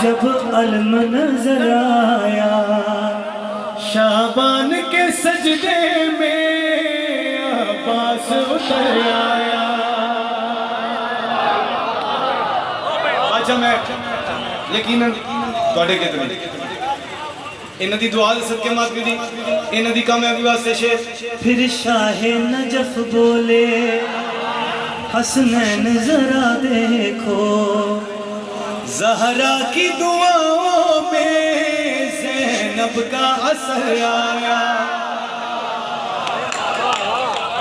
जब अलम नजर आया, शाबान के सजदे में अब्बास उतर आया। अच्छा मैं यकीनन थोड़े कितने इन्हां दी दुआ सदके मातमी दी इन्हां दी कामयाबी वास्ते शेर। फिर शाहे नजफ बोले हसनैन जरा देखो, ज़हरा की दुआओं में ज़ैनब का असर आया।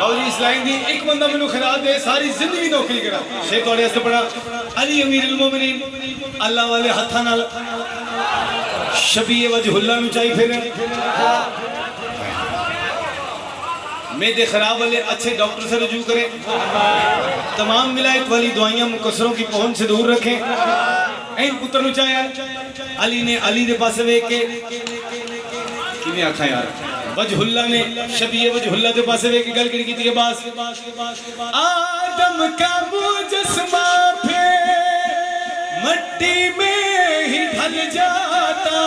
और इस लाइन दी एक बंदा मैनू खिला दे सारी जिंदगी नौकरी करा। शेर थोड़े वास्ते पढ़ा अली अमीरुल मोमिनीन अल्लाह वाले हत्थां नाल शबीए वजहुल्ला नू चाही फिर मेदे खराब वाले अच्छे डॉक्टर से रुजू करें, तमाम विलायत वाली दवाइयां मुकसरों की पहुंच से दूर रखें। ऐन पुत्र नू चाहे अली ने अली दे पास वेख के किवें आखा यार, वजहुल्ला ने शबीए वजहुल्ला दे पास वेख के गल की थी बास आदम का मुजस्मा फिर मट्टी में ही ढल जाता,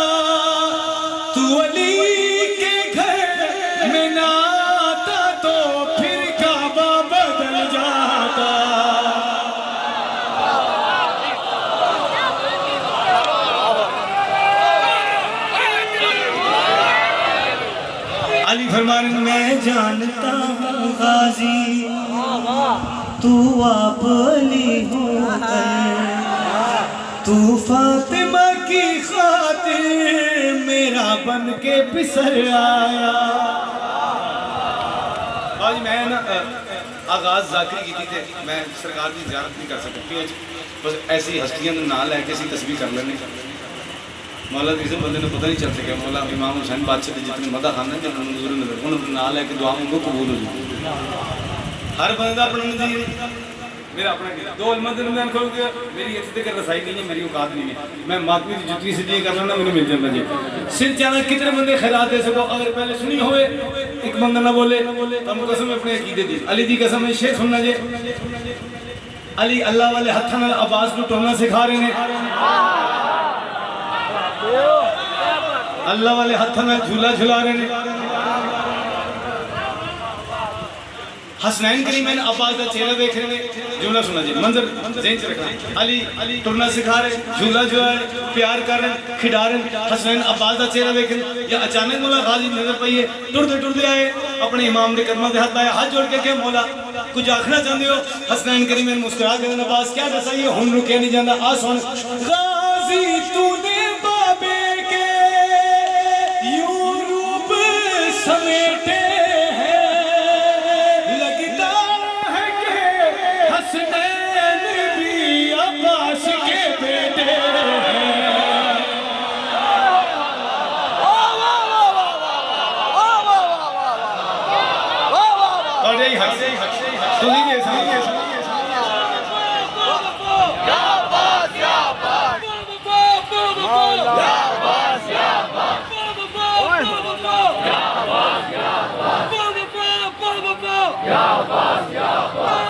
तू अली के घर में ना आता तो फिर काबा बदल जाता। अली फरमान मैं जानता हूँ गाजी तू आप अली हो, तू फातिमा की खातिर मेरा बन के पिसर आया। आज मैं ना आगाज जाकरी की थी, मैं सरकार की ज़ियारत नहीं कर सकती, बस ऐसी हस्तियों का नाम लैके असी तस्वीर कर लेने। मौला किसी बंदे ने पता नहीं चल सके मौला इमाम हुसैन बादशाह के जितने मदा खान है जिन्होंने नजर नजर उन्होंने नाम लैके दुआ मंगो कबूल हो जाए। हर बंदा अपना नज़ीर मेरा अपना दो अलमत करोगे मेरी इज्जत कर रसाई नहीं है, मेरी औकात नहीं है, मैं मातमी की जुतनी सीधी कर रहा मैंने मिल जाता जी। सिर चाहे कितने बंदे खैरात दे सको, अगर पहले सुनी होए एक बंदा ना बोले तो हम कसम अपने अकीदे दी अली दी कसम है। शेर सुनना जी अली अल्लाह वाले हत्था नाल आवाज को टोलना सिखा रहे हैं, अल्लाह वाले हत्था नाल झूला झुला रहे हैं। हसनैन करीमैन अब्बास का चेहरा देख रहे हैं, जुमला सुना जी मंजर ज़हन से रखना। अली टुरना सिखा रहे, झूला झूला रहे, प्यार कर रहे, खिडा रहे। हसनैन अब्बास का चेहरा देख रहे या अचानक मौला गाजी नजर पाई है, टुरते आए अपने इमाम के कदमों से हाथ आया, हाथ जोड़ के क्या मौला कुछ आखना चाहते हो? हसनैन करीमैन मुस्कुरा के अब्बास क्या दसाइए हुन रुके नहीं जाता। आ सुन गाजी तूने बाबे के यूं रूप समेटे Ya Abbas, Ya Abbas.